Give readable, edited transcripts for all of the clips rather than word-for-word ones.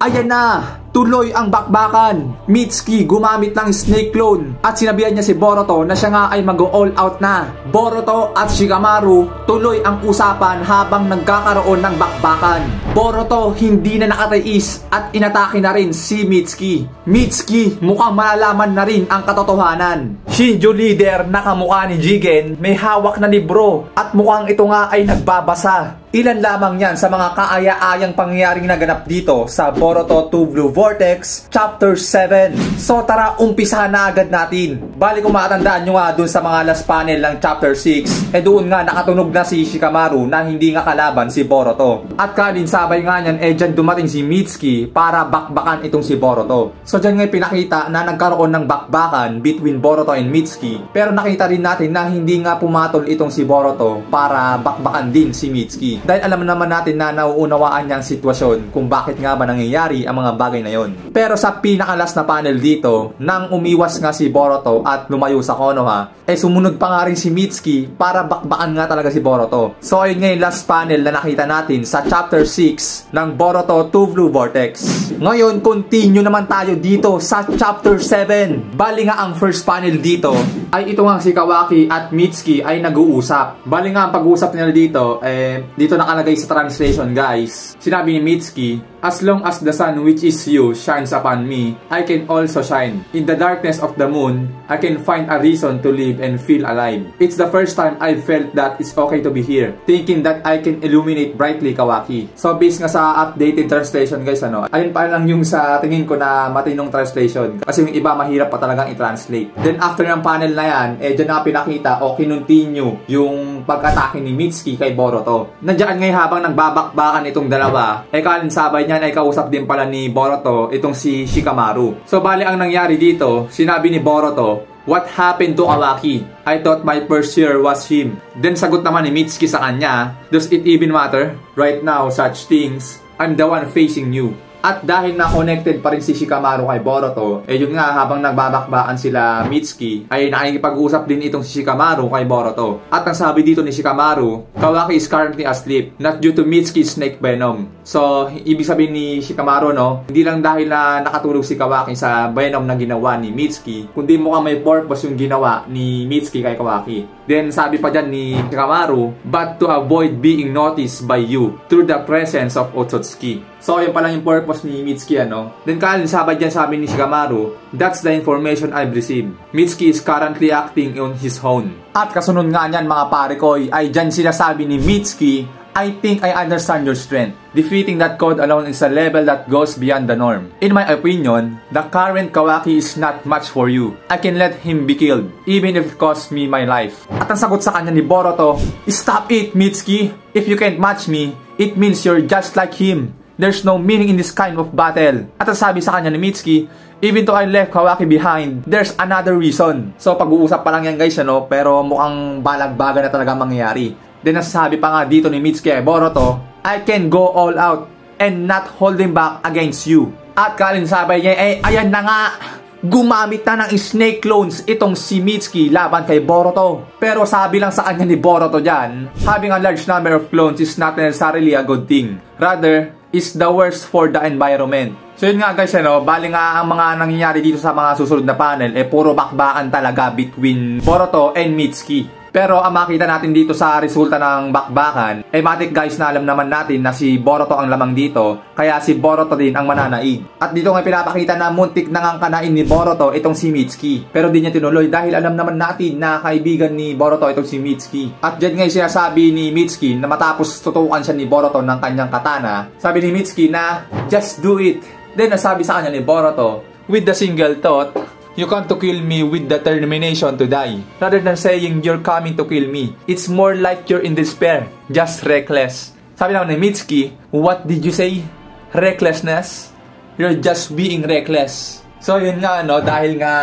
Ayan na! Tuloy ang bakbakan. Mitsuki gumamit ng snake clone at sinabihan niya si Boruto na siya nga ay mag-all out na. Boruto at Shikamaru tuloy ang usapan habang nagkakaroon ng bakbakan. Boruto hindi na nakatiis at inatake na rin si Mitsuki. Mitsuki mukhang malalaman na rin ang katotohanan. Shinjo leader na kamukha ni Jigen may hawak na libro at mukhang ito nga ay nagbabasa. Ilan lamang yan sa mga kaaya-ayang pangyayaring naganap dito sa Boruto 2 Blue Vortex Chapter 7. So tara, umpisahan na agad natin. Bali kung matandaan nyo nga dun sa mga last panel ng Chapter 6, doon nga nakatunog na si Shikamaru na hindi nga kalaban si Boruto. At kalinsabay nga niyan, dyan dumating si Mitsuki para bakbakan itong si Boruto. So dyan nga pinakita na nagkaroon ng bakbakan between Boruto and Mitsuki. Pero nakita rin natin na hindi nga pumatol itong si Boruto para bakbakan din si Mitsuki. Dahil alam naman natin na nauunawaan niya ang sitwasyon kung bakit nga ba nangyayari ang mga bagay na yon. Pero sa pinakalas na panel dito, nang umiwas nga si Boruto at lumayo sa Konoha, sumunod pa nga rin si Mitsuki para bakbakan nga talaga si Boruto. So ayun nga yung last panel na nakita natin sa Chapter 6 ng Boruto 2 Blue Vortex. Ngayon, continue naman tayo dito sa Chapter 7. Bali nga ang first panel dito ay ito nga si Kawaki at Mitsuki ay nag-uusap. Bali nga ang pag-uusap nila dito, dito nakalagay sa translation guys. Sinabi ni Mitsuki, "As long as the sun which is you shines upon me, I can also shine. In the darkness of the moon, I can find a reason to live and feel alive. It's the first time I've felt that it's okay to be here, thinking that I can illuminate brightly, Kawaki." So based nga sa updated translation guys, ayun pa lang yung sa tingin ko na matinong translation. Kasi yung iba mahirap pa talagang i-translate. Then after ng panel na yan, dyan na pinakita o kinontinue yung pag-atake ni Mitsuki kay Boruto. Nandiyan ngayon habang nagbabakbakan itong dalawa, kalinsabay niyan ay kausap din pala ni Boruto itong si Shikamaru. So bali ang nangyari dito, sinabi ni Boruto, "What happened to Kawaki? I thought my pursuer was him." Then sagot naman ni Mitsuki sa kanya, "Does it even matter? Right now, such things, I'm the one facing you." At dahil na connected pa rin si Shikamaru kay Boruto, yun nga habang nagbabakbakan sila Mitsuki, ay nakikipag-usap din itong si Shikamaru kay Boruto. At ang sabi dito ni Shikamaru, "Kawaki is currently asleep, not due to Mitsuki's snake venom." So, ibig sabihin ni Shikamaru, hindi lang dahil na nakatulog si Kawaki sa venom na ginawa ni Mitsuki, kundi mukhang may purpose yung ginawa ni Mitsuki kay Kawaki. Then, sabi pa dyan ni Shikamaru, "But to avoid being noticed by you through the presence of Otsutsuki." So, yun pala yung purpose ni Mitsuki, Then, kalinsabay dyan sabi ni Shikamaru, "That's the information I've received. Mitsuki is currently acting on his own." At kasunod nga niyan mga pare ko, ay dyan sinasabi ni Mitsuki, "I think I understand your strength. Defeating that code alone is a level that goes beyond the norm. In my opinion, the current Kawaki is not much for you. I can let him be killed, even if it costs me my life." At ang sagot sa kanya ni Boruto, "Stop it, Mitsuki. If you can't match me, it means you're just like him. There's no meaning in this kind of battle." At ang sabi sa kanya ni Mitsuki, "Even though I left Kawaki behind, there's another reason." So pag-uusap pa lang yan guys, pero mukhang balagbaga na talaga mangyayari. Then nasasabi pa nga dito ni Mitsuki kay Boruto, "I can go all out and not holding back against you." At kalinsabay niya, ayan na nga, gumamit na ng snake clones itong si Mitsuki laban kay Boruto. Pero sabi lang sa kanya ni Boruto dyan, having a large number of clones is not necessarily a good thing. Rather, is the worst for the environment. So yun nga guys, bali nga ang mga nangyayari dito sa mga susunod na panel, puro bakbakan talaga between Boruto and Mitsuki. Pero ang makita natin dito sa resulta ng bakbakan, matik guys na alam naman natin na si Boruto ang lamang dito, kaya si Boruto din ang mananaig. At dito nga pinapakita na muntik nang ang kanain ni Boruto itong si Mitsuki. Pero di niya tinuloy dahil alam naman natin na kaibigan ni Boruto itong si Mitsuki. At dyan nga sinasabi ni Mitsuki na matapos tutukan siya ni Boruto ng kanyang katana, sabi ni Mitsuki na, "Just do it." Then nasabi sa kanya ni Boruto, "With the single thought, you come to kill me with determination to die. Rather than saying you're coming to kill me, it's more like you're in despair, just reckless." Sabi naman ni Mitsuki, "What did you say? Recklessness? You're just being reckless." So yun nga dahil nga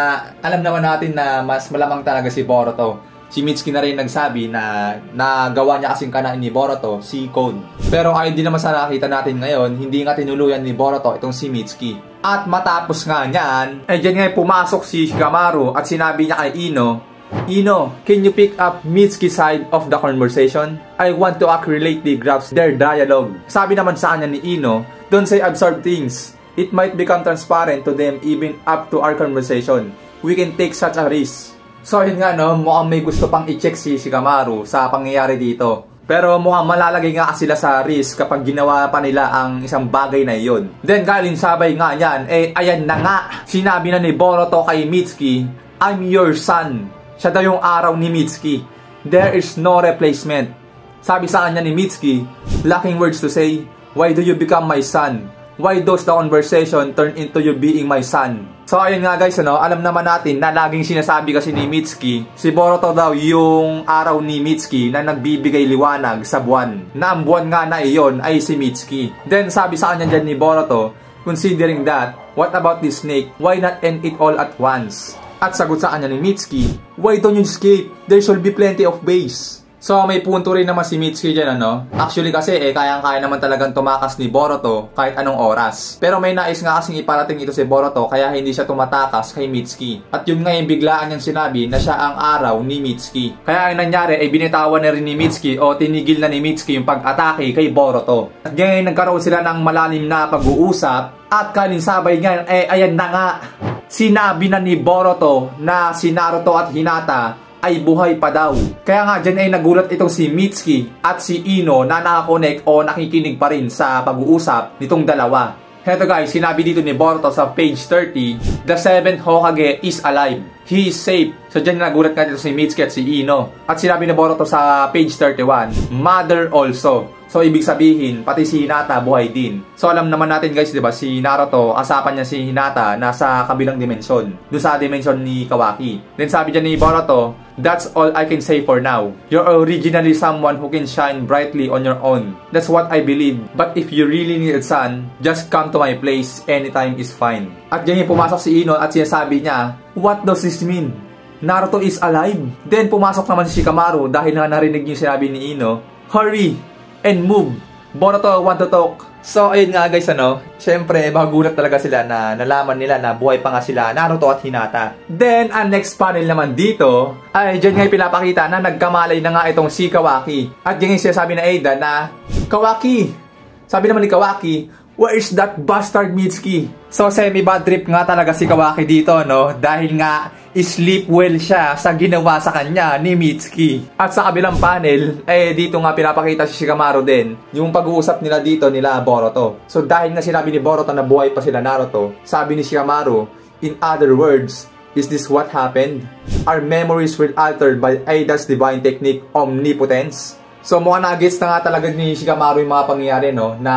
alam naman natin na mas malamang talaga si Boruto. Si Mitsuki na rin nagsabi na nagawa niya kasing kanain ni Boruto, si Code. Pero ayun din naman sa nakita natin ngayon, hindi nga tinuluyan ni Boruto itong si Mitsuki. At matapos nga niyan, dyan nga pumasok si Shikamaru at sinabi niya kay Ino, "Ino, can you pick up Mitsuki's side of the conversation? I want to accurately grasp their dialogue." Sabi naman sa kanya ni Ino, "Don't say absurd things. It might become transparent to them even up to our conversation. We can take such a risk. So yun nga no, mukhang may gusto pang i-check si Shikamaru sa pangyayari dito. Pero mukhang malalagay nga sila sa risk kapag ginawa pa nila ang isang bagay na iyon. Then kalinsabay nga yan, ayan na nga. Sinabi na ni Boruto kay Mitsuki, I'm your son. Siya daw yung araw ni Mitsuki. There is no replacement. Sabi sa kanya ni Mitsuki, lacking words to say, why do you become my son? Why does the conversation turn into you being my son? So ayun nga guys, alam naman natin na laging sinasabi kasi ni Mitsuki, si Boruto daw yung araw ni Mitsuki na nagbibigay liwanag sa buwan. Na ang buwan nga na iyon ay si Mitsuki. Then sabi sa kanya dyan ni Boruto, considering that, what about this snake? Why not end it all at once? At sagot sa kanya ni Mitsuki, why don't you escape? There should be plenty of ways. So may punto rin naman si Mitsuki dyan Actually kasi kayang-kaya naman talagang tumakas ni Boruto kahit anong oras. Pero may nais nga kasing iparating ito si Boruto kaya hindi siya tumatakas kay Mitsuki. At yun nga yung biglaan niyang sinabi na siya ang araw ni Mitsuki. Kaya ang nangyari ay binitawan na rin ni Mitsuki o tinigil na ni Mitsuki yung pag-atake kay Boruto. At ngayon nagkaroon sila ng malalim na pag-uusap at kalinsabay ngayon ayan na nga. Sinabi na ni Boruto na si Naruto at Hinata ay buhay pa daw. Kaya nga dyan ay nagulat itong si Mitsuki at si Ino na nakakonek o nakikinig pa rin sa pag-uusap nitong dalawa. Heto guys, sinabi dito ni Boruto sa page 30, the 7th Hokage is alive. He is safe. So dyan nagulat nga dito si Mitsuki at si Ino. At sinabi ni Boruto sa page 31, mother also. So ibig sabihin, pati si Hinata buhay din. So alam naman natin guys, diba, si Naruto, asapan niya si Hinata nasa kabilang dimensyon. Doon sa dimensyon ni Kawaki. Then sabi dyan ni Boruto, that's all I can say for now. You're originally someone who can shine brightly on your own. That's what I believe. But if you really need a son, just come to my place. Anytime is fine. At yan yung pumasok si Ino at sinasabi niya, what does this mean? Naruto is alive? Then pumasok naman si Shikamaru dahil na narinig yung sinabi ni Ino, hurry and move. Boruto want to talk. So ayun nga guys, syempre magugulat talaga sila na nalaman nila na buhay pa nga sila Naruto at Hinata. Then ang next panel naman dito ay dyan nga pinapakita na nagkamalay na nga itong si Kawaki. At dyan nga sinasabi na Ada na, Kawaki, sabi naman ni Kawaki, where is that bastard Mitsuki? So semi-bad trip nga talaga si Kawaki dito, dahil nga sleep well siya sa ginawa sa kanya ni Mitsuki. At sa kabilang panel, dito nga pinapakita si Shikamaru din yung pag-uusap nila dito nila Boruto. So dahil nga sinabi ni Boruto na buhay pa sila Naruto, sabi ni Shikamaru, in other words, is this what happened? Our memories were altered by Ada's divine technique, omnipotence. So mukhang nag-gets na nga talaga ni Shikamaru yung mga pangyayari, na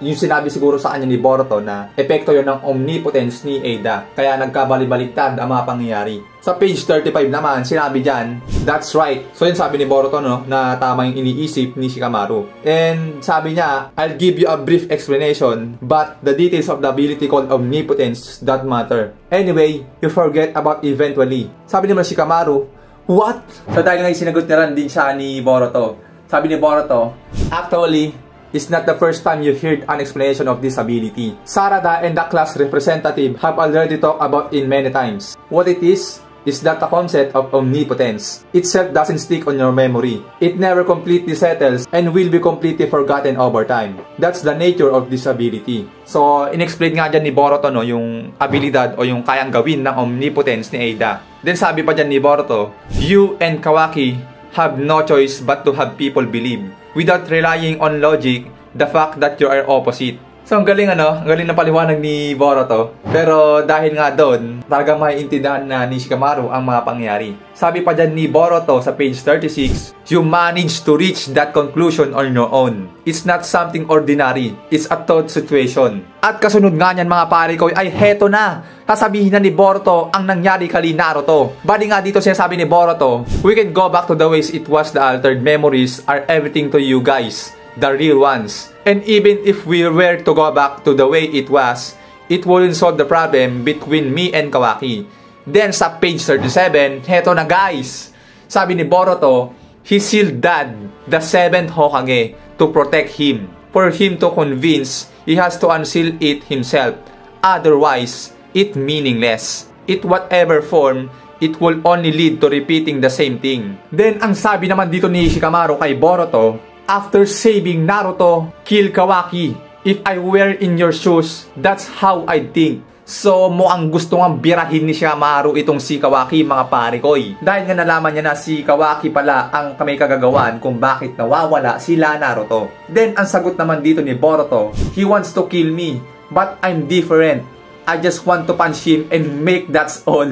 yung sinabi siguro sa kanya ni Boruto na epekto yon ng omnipotence ni Ada. Kaya nagkabali-baliktad ang mga pangyayari. Sa page 35 naman, sinabi dyan, that's right. So yun sabi ni Boruto na tama yung iniisip ni Shikamaru. And sabi niya, I'll give you a brief explanation, but the details of the ability called omnipotence don't matter. Anyway, you forget about eventually. Sabi naman Shikamaru, what? So dahil nga sinagot na rin din siya ni Boruto. Sabi ni Boruto, actually, it's not the first time you heard an explanation of this ability. Sarada and the class representative have already talked about it many times. What it is that the concept of omnipotence itself doesn't stick on your memory. It never completely settles and will be completely forgotten over time. That's the nature of this ability. So, in-explain nga dyan ni Boruto yung abilidad o yung kayang gawin ng omnipotence ni Ada. Then sabi pa dyan ni Boruto, you and Kawaki have no choice but to have people believe without relying on logic the fact that you are opposite. So ang galing ang galing na paliwanag ni Boruto. Pero dahil nga doon, talagang maiintindihan na ni Shikamaru ang mga pangyari. Sabi pa dyan ni Boruto sa page 36, you managed to reach that conclusion on your own. It's not something ordinary. It's a thought situation. At kasunod nga niyan mga pare ko ay heto na. Sasabihin na ni Boruto ang nangyari kay Naruto. Bali nga dito sinasabi ni Boruto, we can go back to the ways it was. The altered memories are everything to you guys. The real ones. And even if we were to go back to the way it was, it wouldn't solve the problem between me and Kawaki. Then sa page 37, heto na guys. Sabi ni Boruto, he sealed Dad, the 7th Hokage, to protect him. For him to convince, he has to unseal it himself. Otherwise, it meaningless. It whatever form, it will only lead to repeating the same thing. Then ang sabi naman dito ni Shikamaru kay Boruto, after saving Naruto, kill Kawaki. If I were in your shoes, that's how I think. So, mukhang gusto nga birahin ni Shikamaru itong si Kawaki, mga pare koy. Dahil nga nalaman niya na si Kawaki pala ang may kagagawan kung bakit nawawala sila Naruto. Then, ang sagot naman dito ni Boruto, he wants to kill me, but I'm different. I just want to punch him and make that's all.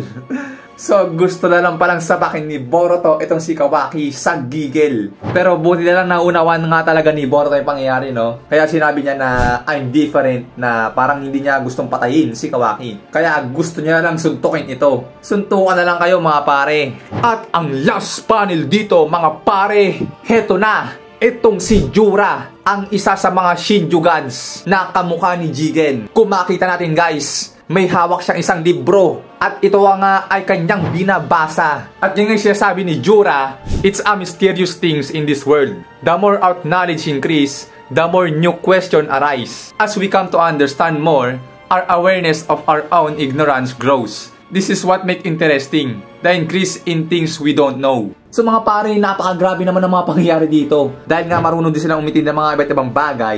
So, gusto na lang palang sabakin ni Boruto itong si Kawaki sa gigil. Pero buti na lang naunawan nga talaga ni Boruto yung pangyayari, no? Kaya sinabi niya na I'm different, na parang hindi niya gustong patayin si Kawaki. Kaya gusto niya lang suntukin ito. Suntukan na lang kayo, mga pare. At ang last panel dito, mga pare, heto na. Itong si Jura, ang isa sa mga Shinjugans na kamukha ni Jigen. Kung makita natin, guys, may hawak siyang isang libro. At ito nga ay kanyang binabasa. At yung sinasabi ni Jura, it's a mysterious things in this world. The more our knowledge increase, the more new question arise. As we come to understand more, our awareness of our own ignorance grows. This is what make interesting, the increase in things we don't know. So mga pare, napakagrabe naman ang mga pangyayari dito. Dahil nga marunong din silang umitin ng mga iba't ibang bagay,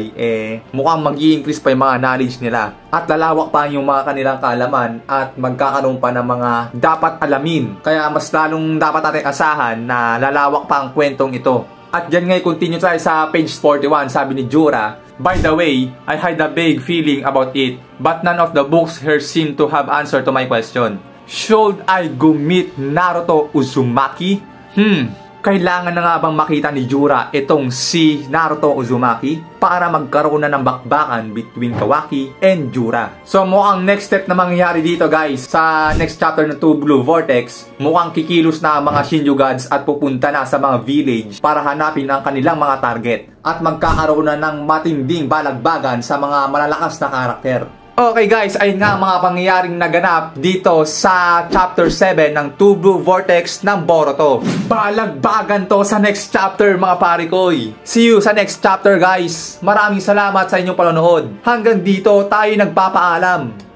mukhang mag-i-increase pa yung mga knowledge nila. At lalawak pa yung mga kanilang kaalaman at magkakaroon pa ng mga dapat alamin. Kaya mas lalong dapat natin asahan na lalawak pa ang kwentong ito. At dyan nga, continue tayo sa page 41, sabi ni Jura, by the way, I had a vague feeling about it, but none of the books here seem to have answer to my question. Should I go meet Naruto Uzumaki? Kailangan na nga bang makita ni Jura itong si Naruto Uzumaki para magkaroon na ng bakbakan between Kawaki and Jura? So mukhang next step na mangyayari dito, guys, sa next chapter ng Two Blue Vortex, mukhang kikilos na ang mga Shinjugans at pupunta na sa mga village para hanapin ang kanilang mga target at magkakaroon na ng matinding balagbagan sa mga malalakas na karakter. Okay guys, ayun nga ang mga pangyayaring naganap dito sa Chapter 7 ng Two Blue Vortex ng Boruto. Balagbagan to sa next chapter, mga pare koy. See you sa next chapter, guys. Maraming salamat sa inyong panonood. Hanggang dito tayo nagpapaalam.